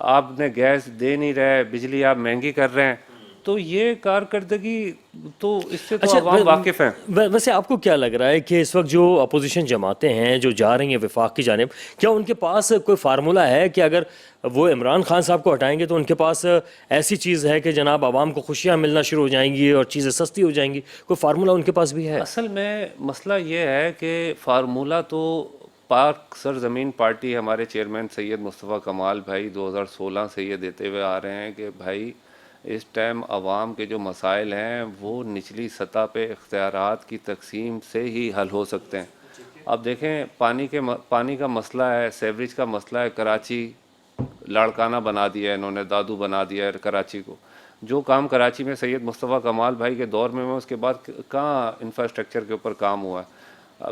آپ نے گیس دے نہیں رہے, بجلی آپ مہنگی کر رہے ہیں, تو یہ کارکردگی تو اس سے تو عوام واقف ہیں. ویسے آپ کو کیا لگ رہا ہے کہ اس وقت جو اپوزیشن جماعتیں ہیں جو جا رہی ہیں وفاق کی جانب, کیا ان کے پاس کوئی فارمولہ ہے کہ اگر وہ عمران خان صاحب کو ہٹائیں گے تو ان کے پاس ایسی چیز ہے کہ جناب عوام کو خوشیاں ملنا شروع ہو جائیں گی اور چیزیں سستی ہو جائیں گی؟ کوئی فارمولہ ان کے پاس بھی ہے؟ اصل میں مسئلہ یہ ہے کہ فارمولہ تو پاک سرزمین پارٹی ہمارے چیئرمین سید مصطفیٰ کمال بھائی 2016 سے یہ دیتے ہوئے آ رہے ہیں کہ بھائی اس ٹائم عوام کے جو مسائل ہیں وہ نچلی سطح پہ اختیارات کی تقسیم سے ہی حل ہو سکتے ہیں. اب دیکھیں پانی کا مسئلہ ہے, سیوریج کا مسئلہ ہے, کراچی لاڑکانہ بنا دیا ہے انہوں نے, دادو بنا دیا ہے کراچی کو. جو کام کراچی میں سید مصطفیٰ کمال بھائی کے دور میں اس کے بعد کہاں انفراسٹرکچر کے اوپر کام ہوا ہے.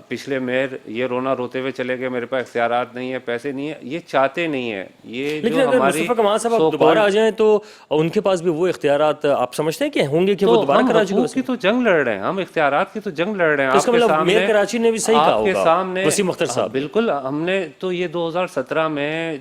پچھلے میئر یہ رونا روتے ہوئے چلے گئے میرے پاس اختیارات نہیں ہے, پیسے نہیں ہیں, یہ چاہتے نہیں ہیں. یہ لیکن جو اگر ہماری مصطفیٰ کمال صاحب اب دوبارہ آ جائیں تو ان کے پاس بھی وہ اختیارات آپ سمجھتے ہیں کہ ہوں گے کہ وہ دوبارہ کراچی کو؟ حقوق کی تو جنگ لڑ رہے ہیں, ہم اختیارات کی تو جنگ لڑ رہے ہیں. اس کا مطلب میئر کراچی نے بھی صحیح کہا آپ کے ہوگا سامنے وسیم اختر صاحب. بالکل, ہم نے تو یہ 2017 میں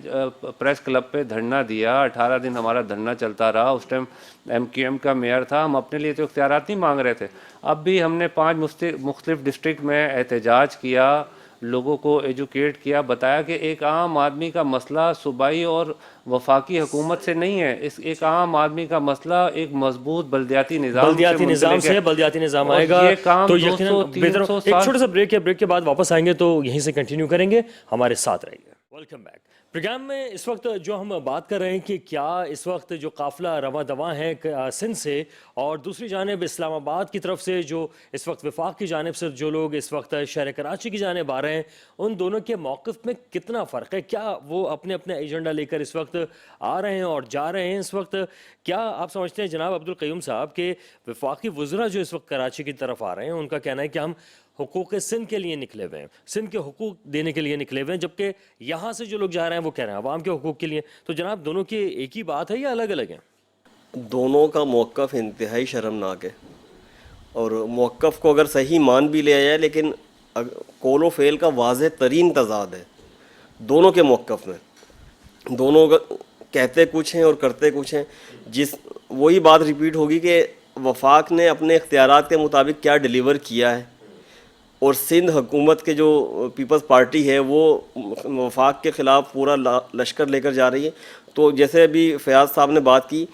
پریس کلب پہ دھرنا دیا, 18 دن ہمارا دھرنا چلتا رہا. اس ٹائم ایم کیو ایم کا میئر تھا, ہم اپنے لیے تو اختیارات نہیں مانگ رہے تھے. اب بھی ہم نے 5 مختلف ڈسٹرکٹ میں احتجاج کیا, لوگوں کو ایجوکیٹ کیا, بتایا کہ ایک عام آدمی کا مسئلہ صوبائی اور وفاقی حکومت سے نہیں ہے. ایک عام آدمی کا مسئلہ ایک مضبوط بلدیاتی نظام سے بلدیاتی نظام آئے گا تو یقیناً بہتر. ایک چھوٹا سا بریک ہے, بریک کے بعد واپس آئیں گے تو یہیں سے کنٹینیو کریں گے. ہمارے ساتھ رہیے. Welcome back. پروگرام میں اس وقت جو ہم بات کر رہے ہیں کہ کیا اس وقت جو قافلہ رواں دواں ہے سندھ سے اور دوسری جانب اسلام آباد کی طرف سے جو اس وقت وفاق کی جانب سے جو لوگ اس وقت شہر کراچی کی جانب آ رہے ہیں, ان دونوں کے موقف میں کتنا فرق ہے؟ کیا وہ اپنے اپنے ایجنڈا لے کر اس وقت آ رہے ہیں اور جا رہے ہیں اس وقت؟ کیا آپ سمجھتے ہیں جناب عبدالقیوم صاحب کہ وفاقی وزراء جو اس وقت کراچی کی طرف آ رہے ہیں ان کا کہنا ہے کہ ہم حقوق سندھ کے لیے نکلے ہوئے ہیں, سندھ کے حقوق دینے کے لیے نکلے ہوئے ہیں, جبکہ یہاں سے جو لوگ جا رہے ہیں وہ کہہ رہے ہیں عوام کے حقوق کے لیے؟ تو جناب دونوں کی ایک ہی بات ہے یا الگ الگ ہیں؟ دونوں کا موقف انتہائی شرمناک ہے, اور موقف کو اگر صحیح مان بھی لیا جائے لیکن قول و فعل کا واضح ترین تضاد ہے دونوں کے موقف میں. دونوں کہتے کچھ ہیں اور کرتے کچھ ہیں. وہی بات ریپیٹ ہوگی کہ وفاق نے اپنے اختیارات کے مطابق کیا ڈیلیور کیا ہے, اور سندھ حکومت کے جو پیپلز پارٹی ہے وہ وفاق کے خلاف پورا لشکر لے کر جا رہی ہے. تو جیسے ابھی فیاض صاحب نے بات کی,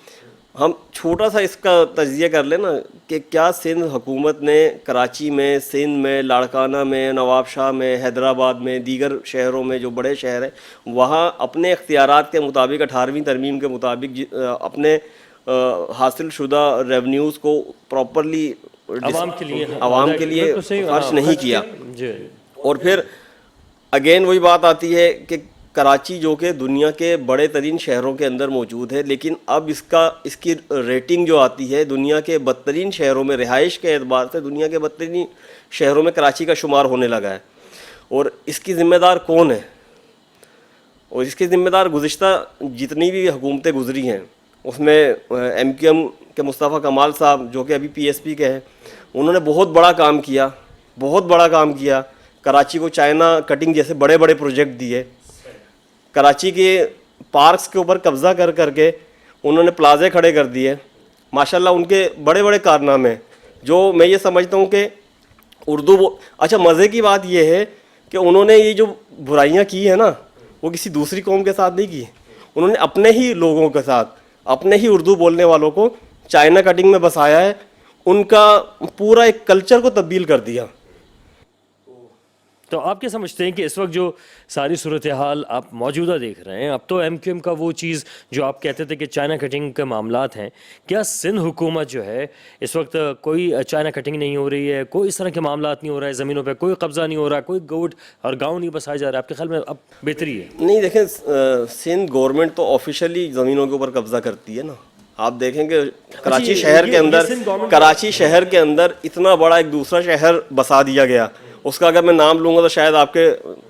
ہم چھوٹا سا اس کا تجزیہ کر لیں نا کہ کیا سندھ حکومت نے کراچی میں, سندھ میں, لاڑکانہ میں, نواب شاہ میں, حیدرآباد میں, دیگر شہروں میں جو بڑے شہر ہیں وہاں اپنے اختیارات کے مطابق 18ویں ترمیم کے مطابق اپنے حاصل شدہ ریونیوز کو پراپرلی عوام کے لیے خرچ نہیں کیا. اور پھر اگین وہی بات آتی ہے کہ کراچی جو کہ دنیا کے بڑے ترین شہروں کے اندر موجود ہے, لیکن اب اس کی ریٹنگ جو آتی ہے دنیا کے بدترین شہروں میں, رہائش کے اعتبار سے دنیا کے بدترین شہروں میں کراچی کا شمار ہونے لگا ہے. اور اس کی ذمہ دار کون ہے؟ اور اس کی ذمہ دار گزشتہ جتنی بھی حکومتیں گزری ہیں اس میں ایم کیو ایم کے مصطفیٰ کمال صاحب جو کہ ابھی پی ایس پی کے ہیں, انہوں نے بہت بڑا کام کیا. کراچی کو چائنا کٹنگ جیسے بڑے بڑے پروجیکٹ دیے, کراچی کے پارکس کے اوپر قبضہ کر کے انہوں نے پلازے کھڑے کر دیے. ماشاءاللہ ان کے بڑے بڑے کارنامے, جو میں یہ سمجھتا ہوں کہ اچھا مزے کی بات یہ ہے کہ انہوں نے یہ جو برائیاں کی ہیں نا وہ کسی دوسری قوم کے ساتھ نہیں کی, انہوں نے اپنے ہی لوگوں کے ساتھ, اپنے ہی اردو بولنے والوں کو چائنا کٹنگ میں بسایا ہے, ان کا پورا ایک کلچر کو تبدیل کر دیا. تو آپ کیا سمجھتے ہیں کہ اس وقت جو ساری صورتحال آپ موجودہ دیکھ رہے ہیں, اب تو ایم کیو ایم کا وہ چیز جو آپ کہتے تھے کہ چائنا کٹنگ کے معاملات ہیں, کیا سندھ حکومت جو ہے اس وقت کوئی چائنا کٹنگ نہیں ہو رہی ہے, کوئی اس طرح کے معاملات نہیں ہو رہا ہے, زمینوں پہ کوئی قبضہ نہیں ہو رہا, کوئی گوٹ اور گاؤں نہیں بسایا جا رہا؟ آپ کے خیال میں اب بہتری ہے؟ نہیں دیکھیں, سندھ گورنمنٹ تو آفیشلی زمینوں کے اوپر قبضہ کرتی ہے نا. آپ دیکھیں کہ کراچی شہر کے اندر اتنا بڑا ایک دوسرا شہر بسا دیا گیا, اس کا اگر میں نام لوں گا تو شاید آپ کے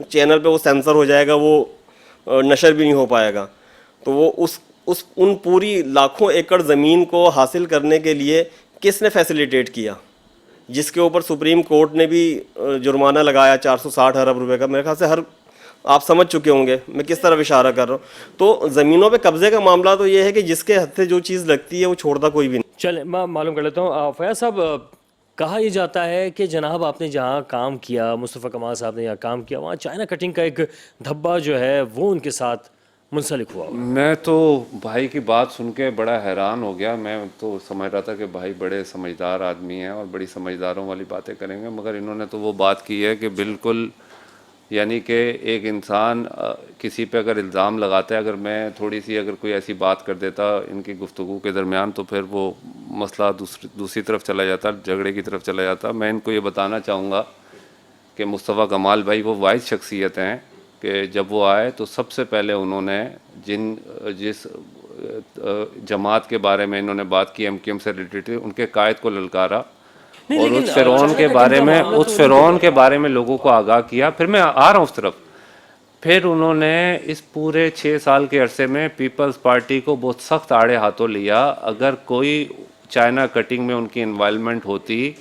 چینل پہ وہ سینسر ہو جائے گا, وہ نشر بھی نہیں ہو پائے گا. تو وہ ان پوری لاکھوں ایکڑ زمین کو حاصل کرنے کے لیے کس نے فیسیلیٹیٹ کیا, جس کے اوپر سپریم کورٹ نے بھی جرمانہ لگایا 460 ارب روپے کا. میرے خیال سے آپ سمجھ چکے ہوں گے میں کس طرف اشارہ کر رہا ہوں. تو زمینوں پہ قبضے کا معاملہ تو یہ ہے کہ جس کے ہاتھ سے جو چیز لگتی ہے وہ چھوڑتا کوئی بھی نہیں. چلیں میں معلوم کر لیتا ہوں. فیاض صاحب کہا یہ جاتا ہے کہ جناب آپ نے جہاں کام کیا, مصطفیٰ کمال صاحب نے جہاں کام کیا, وہاں چائنا کٹنگ کا ایک دھبا جو ہے وہ ان کے ساتھ منسلک ہوا. میں تو بھائی کی بات سن کے بڑا حیران ہو گیا. میں تو سمجھ رہا تھا کہ بھائی بڑے سمجھدار آدمی ہیں اور بڑی سمجھداروں والی باتیں کریں گے, مگر انہوں نے تو وہ بات کی ہے کہ بالکل یعنی کہ ایک انسان کسی پہ اگر الزام لگاتا ہے, اگر میں تھوڑی سی اگر کوئی ایسی بات کر دیتا ان کی گفتگو کے درمیان تو پھر وہ مسئلہ دوسری طرف چلا جاتا, جھگڑے کی طرف چلا جاتا. میں ان کو یہ بتانا چاہوں گا کہ مصطفیٰ کمال بھائی وہ واحد شخصیت ہیں کہ جب وہ آئے تو سب سے پہلے انہوں نے جس جماعت کے بارے میں انہوں نے بات کی, MQM سے ریلیٹڈ, ان کے قائد کو للکارا اور اس فرعون کے بارے میں لوگوں کو آگاہ کیا. پھر میں آ رہا ہوں اس طرف. پھر انہوں نے اس پورے 6 سال کے عرصے میں پیپلز پارٹی کو بہت سخت آڑے ہاتھوں لیا. اگر کوئی چائنا کٹنگ میں ان کی انوالومنٹ ہوتی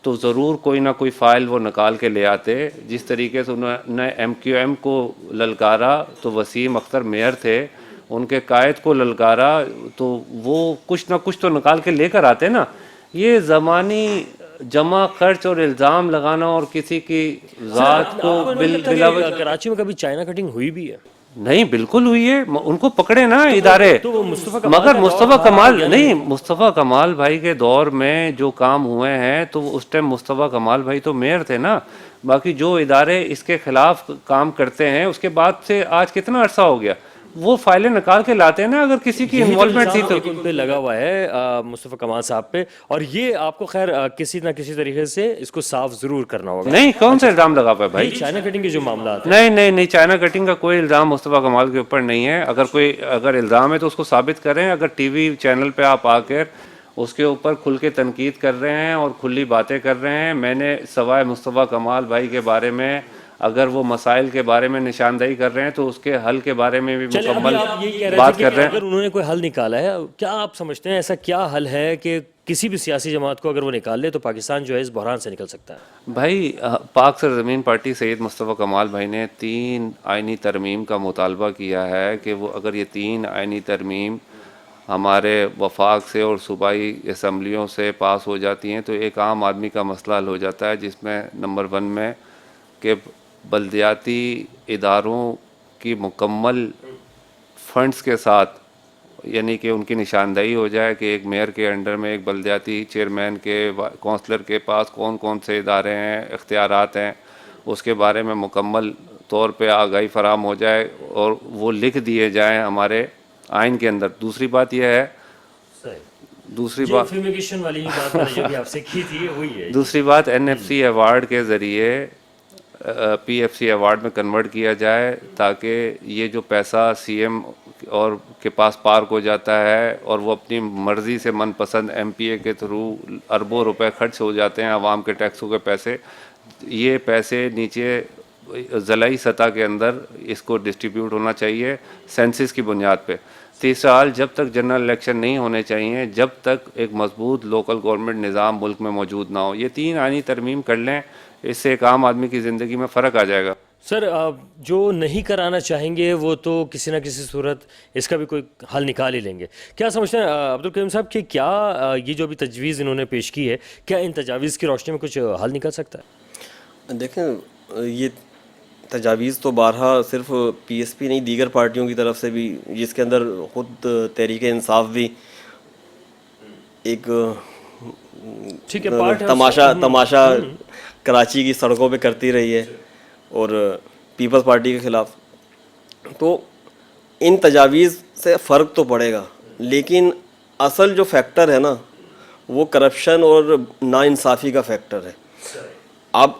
تو ضرور کوئی نہ کوئی فائل وہ نکال کے لے آتے. جس طریقے سے انہوں نے MQM کو للکارا تو وسیم اختر میئر تھے, ان کے قائد کو للکارا تو وہ کچھ نہ کچھ تو نکال کے لے کر آتے نا. یہ زمانی جمع خرچ اور الزام لگانا اور کسی کی ذات کو کراچی میں کبھی چائنا کٹنگ ہوئی بھی ہے؟ نہیں, بالکل ہوئی ہے. ان کو پکڑے نا ادارے, مگر مصطفیٰ کمال نہیں, مصطفیٰ کمال بھائی کے دور میں جو کام ہوئے ہیں تو اس ٹائم مصطفیٰ کمال بھائی تو میئر تھے نا. باقی جو ادارے اس کے خلاف کام کرتے ہیں اس کے بعد سے آج کتنا عرصہ ہو گیا, وہ فائلیں نکال کے لاتے ہیں نا. اگر کسی کی انوالومنٹ تھی تو ان پہ لگا ہوا ہے مصطفیٰ کمال صاحب پہ, اور یہ آپ کو خیر کسی نہ کسی طریقے سے اس کو صاف ضرور کرنا ہوگا. نہیں, کون سا الزام لگا پا ہے بھائی؟ چائنا کٹنگ کے جو معاملات ہیں. نہیں, چائنا کٹنگ کا کوئی الزام مصطفیٰ کمال کے اوپر نہیں ہے. اگر الزام ہے تو اس کو ثابت کریں. اگر ٹی وی چینل پہ آپ آ کر اس کے اوپر کھل کے تنقید کر رہے ہیں اور کھلی باتیں کر رہے ہیں, میں نے سوائے مصطفیٰ کمال بھائی کے بارے میں اگر وہ مسائل کے بارے میں نشاندہی کر رہے ہیں تو اس کے حل کے بارے میں بھی مکمل بات کر رہے ہیں. اگر انہوں نے کوئی حل نکالا ہے, کیا آپ سمجھتے ہیں ایسا کیا حل ہے کہ کسی بھی سیاسی جماعت کو اگر وہ نکال لے تو پاکستان جو ہے اس بحران سے نکل سکتا ہے؟ بھائی پاک سرزمین پارٹی سید مصطفیٰ کمال بھائی نے 3 آئینی ترمیم کا مطالبہ کیا ہے کہ وہ اگر یہ 3 آئینی ترمیم ہمارے وفاق سے اور صوبائی اسمبلیوں سے پاس ہو جاتی ہیں تو ایک عام آدمی کا مسئلہ حل ہو جاتا ہے, جس میں نمبر 1 میں کہ بلدیاتی اداروں کی مکمل فنڈز کے ساتھ, یعنی کہ ان کی نشاندہی ہو جائے کہ ایک میئر کے انڈر میں ایک بلدیاتی چیئرمین کے کونسلر کے پاس کون کون سے ادارے ہیں, اختیارات ہیں, اس کے بارے میں مکمل طور پہ آگاہی فراہم ہو جائے اور وہ لکھ دیے جائیں ہمارے آئین کے اندر. دوسری بات یہ ہے, دوسری بات NFC ایوارڈ کے ذریعے PFC ایوارڈ میں کنورٹ کیا جائے تاکہ یہ جو پیسہ CM اور کے پاس پارک ہو جاتا ہے اور وہ اپنی مرضی سے من پسند MPA کے تھرو اربوں روپے خرچ ہو جاتے ہیں عوام کے ٹیکسوں کے پیسے, یہ پیسے نیچے ضلعی سطح کے اندر اس کو ڈسٹریبیوٹ ہونا چاہیے سینسس کی بنیاد پہ. تیسرا حال, جب تک جنرل الیکشن نہیں ہونے چاہیے جب تک ایک مضبوط لوکل گورنمنٹ نظام ملک میں موجود نہ ہو. یہ 3 آئینی ترمیم کر لیں, اس سے ایک عام آدمی کی زندگی میں فرق آ جائے گا. سر جو نہیں کرانا چاہیں گے وہ تو کسی نہ کسی صورت اس کا بھی کوئی حل نکال ہی لیں گے. کیا سمجھتے ہیں عبدالکریم صاحب کہ کیا یہ جو بھی تجویز انہوں نے پیش کی ہے کیا ان تجاویز کی روشنی میں کچھ حل نکل سکتا ہے؟ دیکھیں, یہ تجاویز تو بارہا صرف PSP نہیں دیگر پارٹیوں کی طرف سے بھی, جس کے اندر خود تحریک انصاف بھی ایک تماشا کراچی کی سڑکوں پہ کرتی رہی ہے اور پیپلز پارٹی کے خلاف. تو ان تجاویز سے فرق تو پڑے گا, لیکن اصل جو فیکٹر ہے نا وہ کرپشن اور ناانصافی کا فیکٹر ہے. اب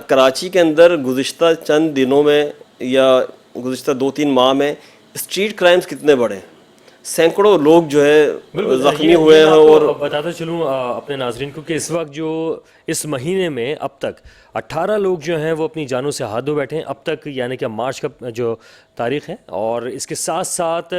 کراچی کے اندر گزشتہ چند دنوں میں یا گزشتہ 2-3 ماہ میں اسٹریٹ کرائمز کتنے بڑھے, سینکڑوں لوگ جو ہے زخمی ہوئے ہیں. اور بتاتا چلوں اپنے ناظرین کو کہ اس وقت جو اس مہینے میں اب تک 18 لوگ جو ہیں وہ اپنی جانوں سے ہاتھ دھو بیٹھے ہیں اب تک, یعنی کہ مارچ کا جو تاریخ ہے, اور اس کے ساتھ ساتھ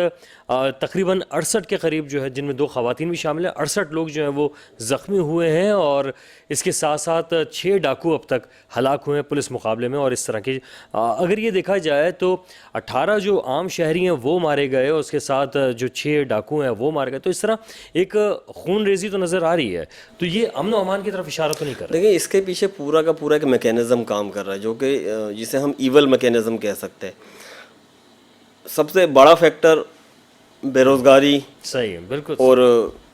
تقریباً 68 کے قریب جو ہے، جن میں 2 خواتین بھی شامل ہیں، 68 لوگ جو ہیں وہ زخمی ہوئے ہیں، اور اس کے ساتھ ساتھ 6 ڈاکو اب تک ہلاک ہوئے ہیں پولیس مقابلے میں. اور اس طرح کی اگر یہ دیکھا جائے تو 18 جو عام شہری ہیں وہ مارے گئے، اور اس کے ساتھ جو 6 ڈاکو ہیں وہ مارے گئے. تو اس طرح ایک خون ریزی تو نظر آ رہی ہے. تو یہ امن و امان کی طرف اشارہ تو نہیں کر رہا. دیکھیں اس کے پیچھے پورا کا پورا ایک میکینزم کام کر رہا ہے، جو کہ جسے ہم ایول میکینزم کہہ سکتے ہیں. سب سے بڑا فیکٹر بے روزگاری، صحیح ہے، بالکل. اور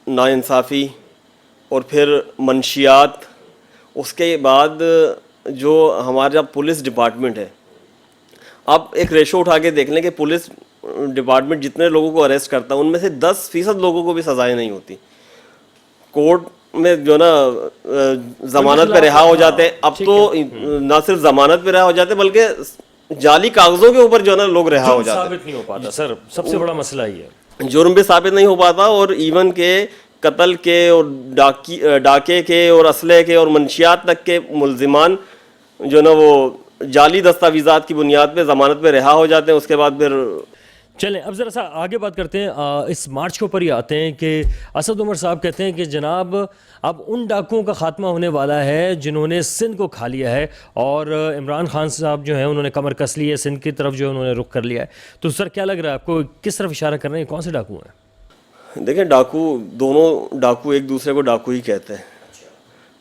ناانصافی، اور پھر منشیات. اس کے بعد جو ہمارا پولیس ڈپارٹمنٹ ہے، آپ ایک ریشو اٹھا کے دیکھ لیں کہ پولیس ڈپارٹمنٹ جتنے لوگوں کو اریسٹ کرتا ہے ان میں سے 10% لوگوں کو بھی سزائیں نہیں ہوتی. کورٹ میں جو نا ضمانت پہ رہا ہو جاتے ہیں. اب تو نہ صرف ضمانت پہ رہا ہو جاتے بلکہ جعلی کاغذوں کے اوپر جو نا لوگ رہا ہو جاتے ہیں. ثابت نہیں ہو پاتا سر، سب سے بڑا مسئلہ یہ ہے. جرم بھی ثابت نہیں ہو پاتا، اور ایون کہ قتل کے اور ڈاکے کے اور اسلحے کے اور منشیات تک کے ملزمان جو نا وہ جعلی دستاویزات کی بنیاد پہ ضمانت پہ رہا ہو جاتے ہیں. اس کے بعد پھر چلیں اب ذرا سا آگے بات کرتے ہیں. اس مارچ کے اوپر یہ آتے ہیں کہ اسد عمر صاحب کہتے ہیں کہ جناب اب ان ڈاکوؤں کا خاتمہ ہونے والا ہے جنہوں نے سندھ کو کھا لیا ہے، اور عمران خان صاحب جو ہیں انہوں نے کمر کس لی ہے، سندھ کی طرف جو ہے انہوں نے رخ کر لیا ہے. تو سر کیا لگ رہا ہے آپ کو، کس طرف اشارہ کر رہے ہیں، کون سے ڈاکو ہیں؟ دیکھیں دونوں ڈاکو ایک دوسرے کو ڈاکو ہی کہتے ہیں.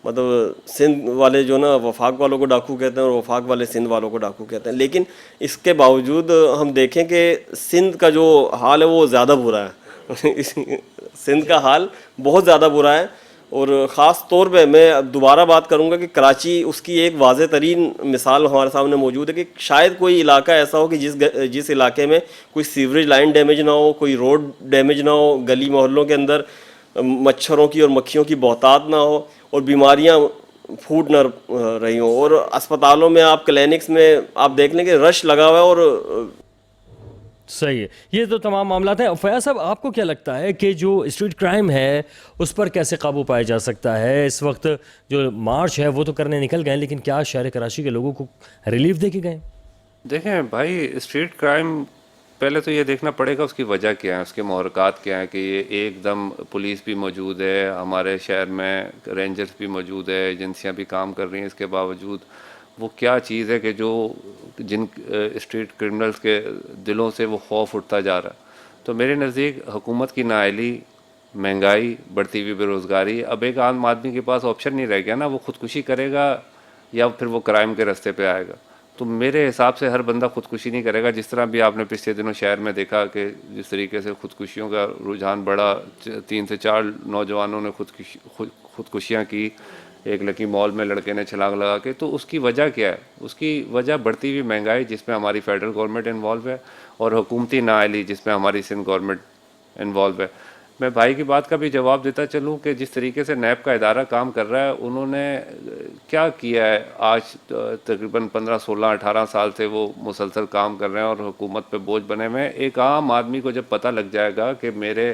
مطلب سندھ والے جو نا وفاق والوں کو ڈاکو کہتے ہیں، اور وفاق والے سندھ والوں کو ڈاکو کہتے ہیں. لیکن اس کے باوجود ہم دیکھیں کہ سندھ کا جو حال ہے وہ زیادہ برا ہے. سندھ کا حال بہت زیادہ برا ہے. اور خاص طور پہ میں دوبارہ بات کروں گا کہ کراچی اس کی ایک واضح ترین مثال ہمارے سامنے موجود ہے کہ شاید کوئی علاقہ ایسا ہو کہ جس علاقے میں کوئی سیوریج لائن ڈیمیج نہ ہو، کوئی روڈ ڈیمیج نہ ہو، گلی محلوں کے اندر مچھروں کی اور مکھیوں کی بہتات نہ ہو، اور بیماریاں پھوٹ نہ رہی ہوں. اور اسپتالوں میں آپ کلینکس میں آپ دیکھ لیں کہ رش لگا ہوا ہے. اور صحیح ہے، یہ تو تمام معاملات ہیں. فیاض صاحب آپ کو کیا لگتا ہے کہ جو اسٹریٹ کرائم ہے اس پر کیسے قابو پایا جا سکتا ہے؟ اس وقت جو مارچ ہے وہ تو کرنے نکل گئے، لیکن کیا شہر کراچی کے لوگوں کو ریلیف دے کے گئے؟ دیکھیں بھائی، اسٹریٹ کرائم پہلے تو یہ دیکھنا پڑے گا اس کی وجہ کیا ہے، اس کے محرکات کیا ہیں کہ یہ ایک دم پولیس بھی موجود ہے ہمارے شہر میں، رینجرز بھی موجود ہے، ایجنسیاں بھی کام کر رہی ہیں، اس کے باوجود وہ کیا چیز ہے کہ جو جن اسٹریٹ کرمنلز کے دلوں سے وہ خوف اٹھتا جا رہا ہے؟ تو میرے نزدیک حکومت کی نااہلی، مہنگائی، بڑھتی ہوئی بے روزگاری. اب ایک عام آدمی کے پاس آپشن نہیں رہ گیا نا، وہ خودکشی کرے گا یا پھر وہ کرائم کے راستے پہ آئے گا. تو میرے حساب سے ہر بندہ خودکشی نہیں کرے گا. جس طرح بھی آپ نے پچھلے دنوں شہر میں دیکھا کہ جس طریقے سے خودکشیوں کا رجحان بڑھا، 3 سے 4 نوجوانوں نے خودکشیاں کی ایک لکی مال میں لڑکے نے چھلانگ لگا کے. تو اس کی وجہ کیا ہے؟ اس کی وجہ بڑھتی ہوئی مہنگائی جس میں ہماری فیڈرل گورنمنٹ انوالو ہے، اور حکومتی نااہلی جس میں ہماری سندھ گورنمنٹ انوالو ہے. میں بھائی کی بات کا بھی جواب دیتا چلوں کہ جس طریقے سے نیب کا ادارہ کام کر رہا ہے، انہوں نے کیا کیا ہے. آج تقریباً 15 16 18 سال سے وہ مسلسل کام کر رہے ہیں اور حکومت پہ بوجھ بنے ہوئے ہیں. ایک عام آدمی کو جب پتہ لگ جائے گا کہ میرے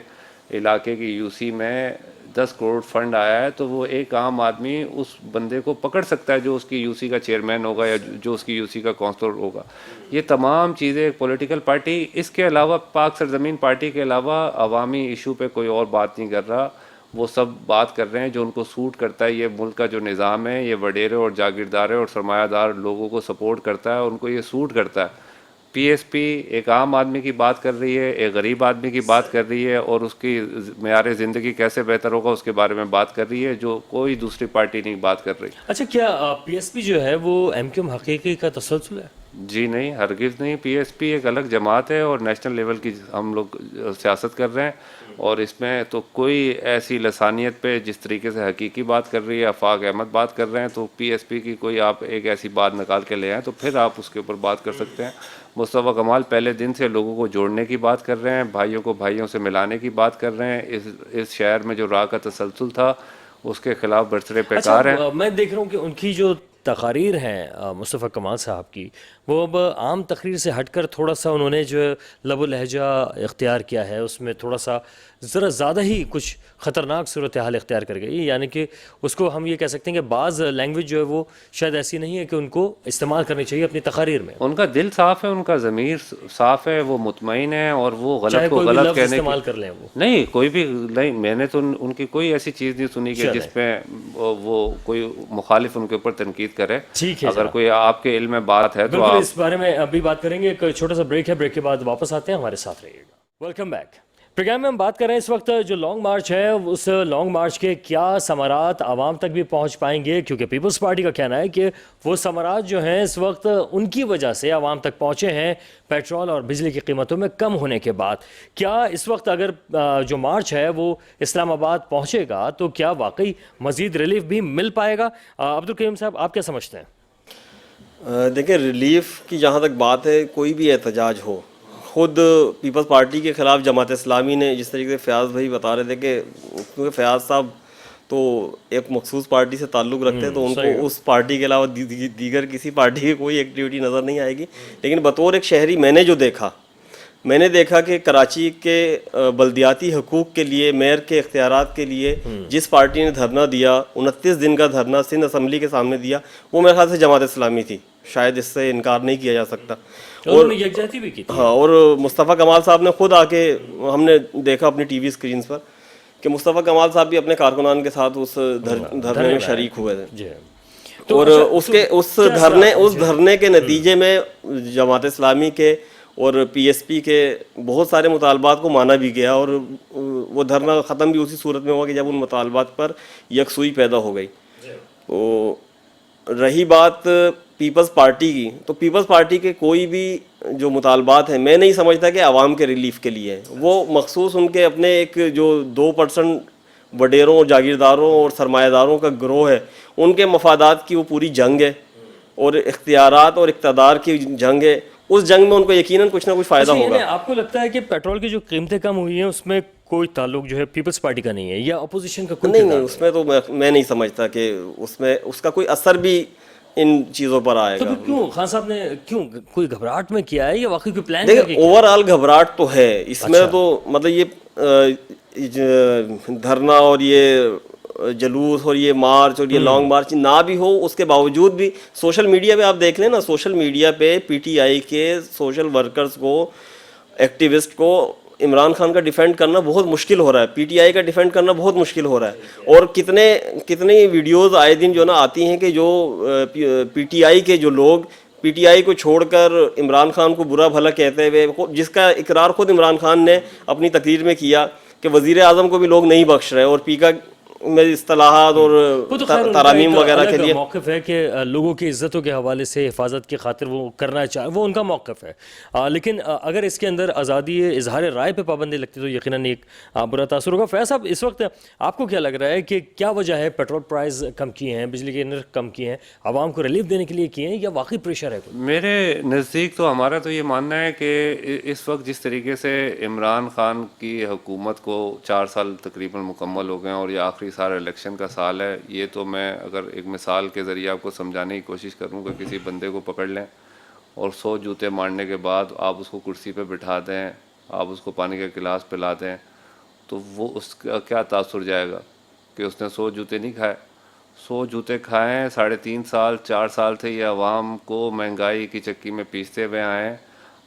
علاقے کی یو سی میں 10 کروڑ فنڈ آیا ہے، تو وہ ایک عام آدمی اس بندے کو پکڑ سکتا ہے جو اس کی یو سی کا چیئرمین ہوگا یا جو اس کی یو سی کا کونسلر ہوگا. یہ تمام چیزیں ایک پولیٹیکل پارٹی، اس کے علاوہ پاک سرزمین پارٹی کے علاوہ عوامی ایشو پہ کوئی اور بات نہیں کر رہا. وہ سب بات کر رہے ہیں جو ان کو سوٹ کرتا ہے. یہ ملک کا جو نظام ہے، یہ وڈیرے اور جاگیردارے اور سرمایہ دار لوگوں کو سپورٹ کرتا ہے، ان کو یہ سوٹ کرتا ہے. پی ایس پی ایک عام آدمی کی بات کر رہی ہے، ایک غریب آدمی کی بات کر رہی ہے، اور اس کی معیار زندگی کیسے بہتر ہوگا اس کے بارے میں بات کر رہی ہے، جو کوئی دوسری پارٹی نہیں بات کر رہی. اچھا، کیا پی ایس پی جو ہے وہ ایم کیو ایم حقیقی کا تسلسل ہے؟ جی نہیں، ہرگز نہیں. پی ایس پی ایک الگ جماعت ہے اور نیشنل لیول کی ہم لوگ سیاست کر رہے ہیں، اور اس میں تو کوئی ایسی لسانیت پہ جس طریقے سے حقیقی بات کر رہی ہے آفاق احمد بات کر رہے ہیں، تو پی ایس پی کی کوئی آپ ایک ایسی بات نکال کے لے آئیں تو پھر آپ اس کے اوپر بات کر سکتے ہیں. مصطفیٰ کمال پہلے دن سے لوگوں کو جوڑنے کی بات کر رہے ہیں، بھائیوں کو بھائیوں سے ملانے کی بات کر رہے ہیں. اس شہر میں جو راہ کا تسلسل تھا اس کے خلاف برسرے پیکار ہیں. میں دیکھ رہا ہوں کہ ان کی جو تقاریر ہیں مصطفیٰ کمال صاحب کی، وہ اب عام تقریر سے ہٹ کر تھوڑا سا انہوں نے جو لب و لہجہ اختیار کیا ہے، اس میں تھوڑا سا ذرا زیادہ ہی کچھ خطرناک صورتحال اختیار کر گئی. یعنی کہ اس کو ہم یہ کہہ سکتے ہیں کہ بعض لینگویج جو ہے وہ شاید ایسی نہیں ہے کہ ان کو استعمال کرنی چاہیے اپنی تقاریر میں. ان کا دل صاف ہے, ان کا ضمیر صاف ہے, وہ مطمئن ہے, اور وہ غلط چاہے کو کوئی بھی غلط لفظ کہنے استعمال کر لیں وہ. نہیں, کوئی بھی نہیں, میں نے تو ان کی کوئی ایسی چیز نہیں سنی کہ جس پہ وہ کوئی مخالف ان کے اوپر تنقید کرے. ٹھیک ہے, اگر کوئی آپ کے علم میں بات ہے تو بالکل آپ اس بارے میں ابھی بات کریں گے. ایک چھوٹا سا بریک ہے, بریک کے بعد واپس آتے ہیں, ہمارے ساتھ رہیے گا. Welcome back. پروگرام میں ہم بات کر رہے ہیں اس وقت جو لانگ مارچ ہے, اس لانگ مارچ کے کیا ثمرات عوام تک بھی پہنچ پائیں گے, کیونکہ پیپلز پارٹی کا کہنا ہے کہ وہ ثمرات جو ہیں اس وقت ان کی وجہ سے عوام تک پہنچے ہیں پیٹرول اور بجلی کی قیمتوں میں کم ہونے کے بعد. کیا اس وقت اگر جو مارچ ہے وہ اسلام آباد پہنچے گا تو کیا واقعی مزید ریلیف بھی مل پائے گا؟ عبدالکریم صاحب, آپ کیا سمجھتے ہیں؟ دیکھیں, ریلیف کی جہاں تک بات ہے, کوئی بھی احتجاج ہو, خود پیپلز پارٹی کے خلاف جماعت اسلامی نے جس طریقے سے فیاض بھائی بتا رہے تھے کہ کیونکہ فیاض صاحب تو ایک مخصوص پارٹی سے تعلق رکھتے ہیں تو ان کو اس پارٹی کے علاوہ دیگر کسی پارٹی کی کوئی ایکٹیویٹی نظر نہیں آئے گی. لیکن بطور ایک شہری میں نے دیکھا کہ کراچی کے بلدیاتی حقوق کے لیے, میئر کے اختیارات کے لیے جس پارٹی نے دھرنا دیا, 29 دن کا دھرنا سندھ اسمبلی کے سامنے دیا, وہ میرے خیال سے جماعت اسلامی تھی. شاید اس سے انکار نہیں کیا جا سکتا. اور یکجہتی بھی کی تھی. ہاں, اور مصطفیٰ کمال صاحب نے خود آ کے, ہم نے دیکھا اپنی ٹی وی اسکرینس پر کہ مصطفیٰ کمال صاحب بھی اپنے کارکنان کے ساتھ اس دھرنے میں شریک ہوئے تھے. اور اس دھرنے کے نتیجے میں جماعت اسلامی کے اور پی ایس پی کے بہت سارے مطالبات کو مانا بھی گیا, اور وہ دھرنا ختم بھی اسی صورت میں ہوا کہ جب ان مطالبات پر یکسوئی پیدا ہو گئی. تو رہی بات پیپلز پارٹی کی, تو پیپلز پارٹی کے کوئی بھی جو مطالبات ہیں میں نہیں سمجھتا کہ عوام کے ریلیف کے لیے ہیں. وہ مخصوص ان کے اپنے ایک جو 2% وڈیروں اور جاگیرداروں اور سرمایہ داروں کا گروہ ہے, ان کے مفادات کی وہ پوری جنگ ہے, اور اختیارات اور اقتدار کی جنگ ہے. اس جنگ میں ان کو یقیناً کچھ نہ کچھ فائدہ ہوگا. آپ کو لگتا ہے کہ پیٹرول کی جو قیمتیں کم ہوئی ہیں اس میں کوئی تعلق جو ہے پیپلز پارٹی کا نہیں ہے, یا اپوزیشن کا کوئی؟ نہیں, اس میں تو میں نہیں سمجھتا کہ اس کا کوئی اثر بھی ان چیزوں پر آئے گا. کیوں خان صاحب نے کوئی گھبراہٹ میں کیا ہے یا واقعی کوئی پلان؟ دیکھیں, اوور آل گھبراہٹ تو ہے اس میں. تو مطلب یہ دھرنا اور یہ جلوس اور یہ مارچ اور یہ لانگ مارچ نہ بھی ہو, اس کے باوجود بھی سوشل میڈیا پہ آپ دیکھ لیں نا, سوشل میڈیا پہ پی ٹی آئی کے سوشل ورکرز کو, ایکٹیوسٹ کو عمران خان کا ڈیفینڈ کرنا بہت مشکل ہو رہا ہے, پی ٹی آئی کا ڈیفینڈ کرنا بہت مشکل ہو رہا ہے. اور کتنے ویڈیوز آئے دن جو نا آتی ہیں کہ جو پی ٹی آئی کے جو لوگ پی ٹی آئی کو چھوڑ کر عمران خان کو برا بھلا کہتے ہوئے, جس کا اقرار خود عمران خان نے اپنی تقریر میں کیا کہ وزیر اعظم کو بھی لوگ نہیں بخش رہے, اور پی کا میں اصطلاحات اور ترامیم وغیرہ کے لیے موقف ہے کہ لوگوں کی عزتوں کے حوالے سے حفاظت کی خاطر وہ کرنا چاہے, وہ ان کا موقف ہے. لیکن اگر اس کے اندر آزادی اظہار رائے پہ پابندی لگتی تو یقیناً ایک برا تاثر ہوگا. فیض صاحب, اس وقت آپ کو کیا لگ رہا ہے کہ کیا وجہ ہے پیٹرول پرائز کم کیے ہیں, بجلی کے نرخ کم کیے ہیں, عوام کو ریلیف دینے کے لیے کیے ہیں, یا واقعی پریشر ہے کوئی؟ میرے نزدیک تو ہمارا تو یہ ماننا ہے کہ اس وقت جس طریقے سے عمران خان کی حکومت کو 4 سال تقریباً مکمل ہو گئے ہیں, اور یہ آخری سال الیکشن کا سال ہے. یہ تو میں اگر ایک مثال کے ذریعے آپ کو سمجھانے کی کوشش کروں کہ کسی بندے کو پکڑ لیں اور 100 جوتے مارنے کے بعد آپ اس کو کرسی پہ بٹھا دیں, آپ اس کو پانی کا گلاس پلا دیں, تو وہ اس کا کیا تاثر جائے گا کہ اس نے 100 جوتے نہیں کھائے. 100 جوتے کھائے ہیں, 3.5 سال 4 سال سے یہ عوام کو مہنگائی کی چکی میں پیستے ہوئے آئے ہیں.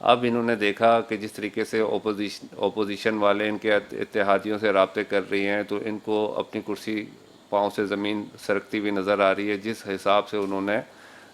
اب انہوں نے دیکھا کہ جس طریقے سے اپوزیشن والے ان کے اتحادیوں سے رابطے کر رہی ہیں, تو ان کو اپنی کرسی پاؤں سے زمین سرکتی ہوئی نظر آ رہی ہے. جس حساب سے انہوں نے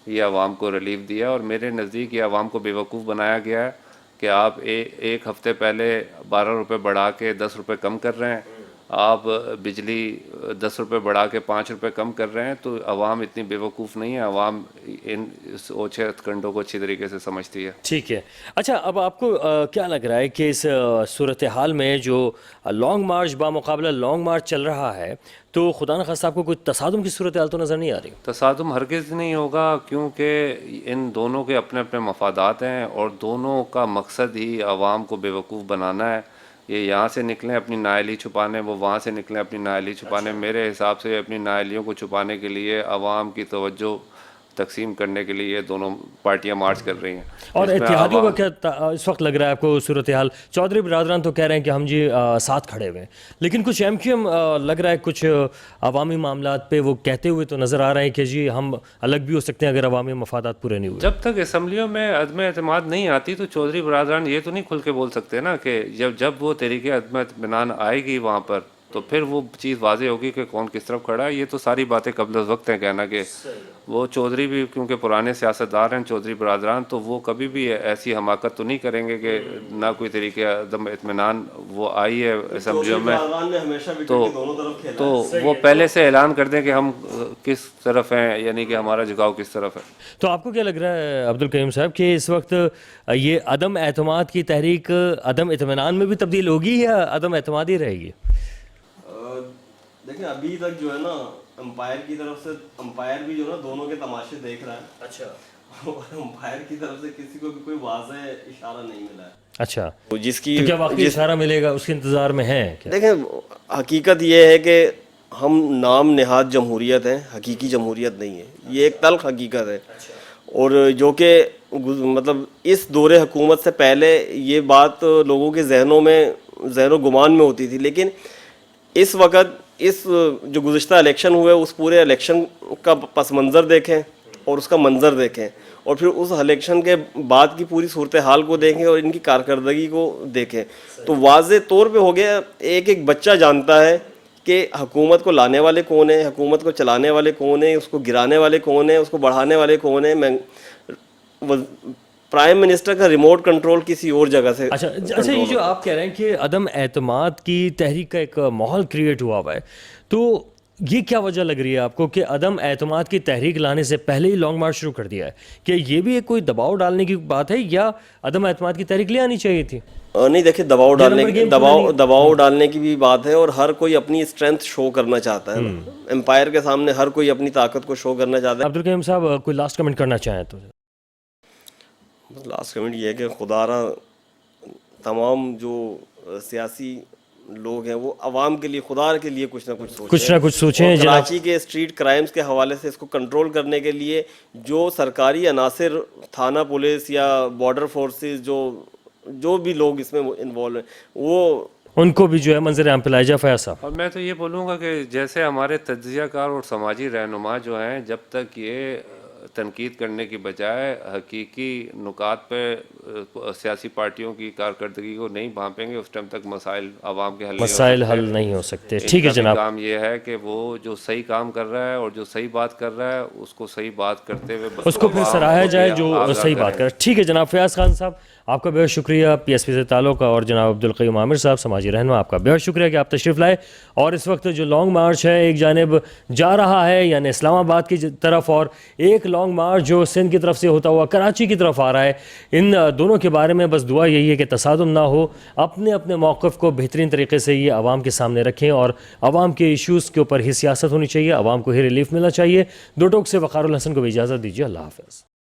یہ عوام کو ریلیف دیا, اور میرے نزدیک یہ عوام کو بیوقوف بنایا گیا ہے کہ آپ ایک ہفتے پہلے 12 روپے بڑھا کے 10 روپے کم کر رہے ہیں, آپ بجلی 10 روپے بڑھا کے 5 روپے کم کر رہے ہیں. تو عوام اتنی بیوقوف نہیں ہے, عوام ان اوچھے ہتھکنڈوں کو اچھی طریقے سے سمجھتی ہے. ٹھیک ہے. اچھا, اب آپ کو کیا لگ رہا ہے کہ اس صورتحال میں جو لانگ مارچ بامقابلہ لانگ مارچ چل رہا ہے, تو خدا نخواستہ آپ کو کوئی تصادم کی صورتحال تو نظر نہیں آ رہی؟ تصادم ہرگز نہیں ہوگا, کیونکہ ان دونوں کے اپنے اپنے مفادات ہیں, اور دونوں کا مقصد ہی عوام کو بیوقوف بنانا ہے. یہ یہاں سے نکلیں اپنی نااہلی چھپانے, وہ وہاں سے نکلیں اپنی نااہلی چھپانے. میرے حساب سے اپنی نااہلیوں کو چھپانے کے لیے عوام کی توجہ تقسیم کرنے کے لیے یہ دونوں پارٹیاں مارچ کر رہی ہیں. اور اس میں اتحادیوں کا عوام- کیا اس وقت لگ رہا ہے آپ کو صورتحال؟ چودھری برادران تو کہہ رہے ہیں کہ ہم جی ساتھ کھڑے ہوئے ہیں، لیکن کچھ ایم کیو ایم لگ رہا ہے کچھ عوامی معاملات پہ وہ کہتے ہوئے تو نظر آ رہے ہیں کہ جی ہم الگ بھی ہو سکتے ہیں اگر عوامی مفادات پورے نہیں ہوئے. جب تک اسمبلیوں میں عدم اعتماد نہیں آتی تو چودھری برادران یہ تو نہیں کھل کے بول سکتے نا کہ جب وہ تحریک عدم اطمینان آئے گی وہاں پر تو پھر وہ چیز واضح ہوگی کہ کون کس طرف کھڑا ہے. یہ تو ساری باتیں قبل از وقت ہیں کہنا کہ وہ چودھری بھی کیونکہ پرانے سیاستدار ہیں چودھری برادران، تو وہ کبھی بھی ایسی حماقت تو نہیں کریں گے کہ نہ کوئی طریقے عدم اطمینان وہ آئی ہے اسمبلیوں میں تو وہ پہلے سے اعلان کر دیں کہ ہم کس طرف ہیں، یعنی کہ ہمارا جھکاؤ کس طرف ہے. تو آپ کو کیا لگ رہا ہے عبدالقیوم صاحب کہ اس وقت یہ عدم اعتماد کی تحریک عدم اطمینان میں بھی تبدیل ہوگی یا عدم اعتماد ہی رہے گی؟ دیکھیں ابھی تک جو ہے نا امپائر کی طرف سے امپائر بھی جو ہے نا دونوں کے تماشے دیکھ رہا ہے. اچھا. اور امپائر کی طرف سے کسی کو بھی کوئی واضح اشارہ نہیں ملا ہے. اچھا، جس کی تو کیا واقعی اشارہ ملے گا؟ اس کے انتظار میں ہیں کیا؟ دیکھیں حقیقت یہ ہے کہ ہم نام نہاد جمہوریت ہیں، حقیقی جمہوریت نہیں ہے. یہ ایک تلخ حقیقت ہے اور جو کہ مطلب اس دور حکومت سے پہلے یہ بات لوگوں کے ذہن و گمان میں ہوتی تھی، لیکن اس وقت اس جو گزشتہ الیکشن ہوئے اس پورے الیکشن کا پس منظر دیکھیں اور اس کا منظر دیکھیں اور پھر اس الیکشن کے بعد کی پوری صورتحال کو دیکھیں اور ان کی کارکردگی کو دیکھیں تو واضح طور پہ ہو گیا ایک بچہ جانتا ہے کہ حکومت کو لانے والے کون ہیں، حکومت کو چلانے والے کون ہیں، اس کو گرانے والے کون ہیں، اس کو بڑھانے والے کون ہیں. پرائم منسٹر کا ریموٹ کنٹرول کسی اور جگہ سے. اچھا یہ جو آپ کہہ رہے ہیں کہ عدم اعتماد کی تحریک کا ایک ماحول کریٹ ہوا ہوا ہے، تو یہ کیا وجہ لگ رہی ہے آپ کو کہ عدم اعتماد کی تحریک لانے سے پہلے ہی لانگ مارچ شروع کر دیا ہے؟ کہ یہ بھی ایک کوئی دباؤ ڈالنے کی بات ہے یا عدم اعتماد کی تحریک لے آنی چاہیے تھی؟ نہیں دیکھیں دباؤ ڈالنے کی بھی بات ہے اور ہر کوئی اپنی اسٹرینتھ شو کرنا چاہتا ہے. امپائر کے سامنے ہر کوئی اپنی طاقت کو شو کرنا چاہتا ہے. عبدالقیوم صاحب کوئی لاسٹ کمنٹ کرنا چاہیں تو؟ لاسٹ کمنٹ یہ ہے کہ خدا را تمام جو سیاسی لوگ ہیں وہ عوام کے لیے خدا کے لیے کچھ نہ کچھ سوچیں. کراچی کے اسٹریٹ کرائمز کے حوالے سے اس کو کنٹرول کرنے کے لیے جو سرکاری عناصر تھانہ پولیس یا بارڈر فورسز جو بھی لوگ اس میں انوالو ہیں وہ ان کو بھی جو ہے منظر عام پہ لایا جائے. فیاض صاحب. اور میں تو یہ بولوں گا کہ جیسے ہمارے تجزیہ کار اور سماجی رہنما جو ہیں جب تک یہ تنقید کرنے کی بجائے حقیقی نکات پہ سیاسی پارٹیوں کی کارکردگی کو نہیں بھانپیں گے اس ٹائم تک مسائل عوام کے حل نہیں ہو سکتے. ٹھیک ہے جناب. کام یہ ہے کہ وہ جو صحیح کام کر رہا ہے اور جو صحیح بات کر رہا ہے اس کو صحیح بات کرتے ہوئے اس کو پھر سراہا جائے جو صحیح بات کر. ٹھیک ہے جناب فیاض خان صاحب آپ کا بہت شکریہ پی ایس پی سے تعلق اور جناب عبدالقیوم عامر صاحب سماجی رہنما آپ کا بہت شکریہ کہ آپ تشریف لائے. اور اس وقت جو لانگ مارچ ہے ایک جانب جا رہا ہے یعنی اسلام آباد کی طرف اور ایک لانگ مارچ جو سندھ کی طرف سے ہوتا ہوا کراچی کی طرف آ رہا ہے. ان دونوں کے بارے میں بس دعا یہی ہے کہ تصادم نہ ہو. اپنے موقف کو بہترین طریقے سے یہ عوام کے سامنے رکھیں اور عوام کے ایشوز کے اوپر ہی سیاست ہونی چاہیے، عوام کو ہی ریلیف ملنا چاہیے. دو ٹوک سے وقار الحسن کو بھی اجازت دیجیے. اللہ حافظ.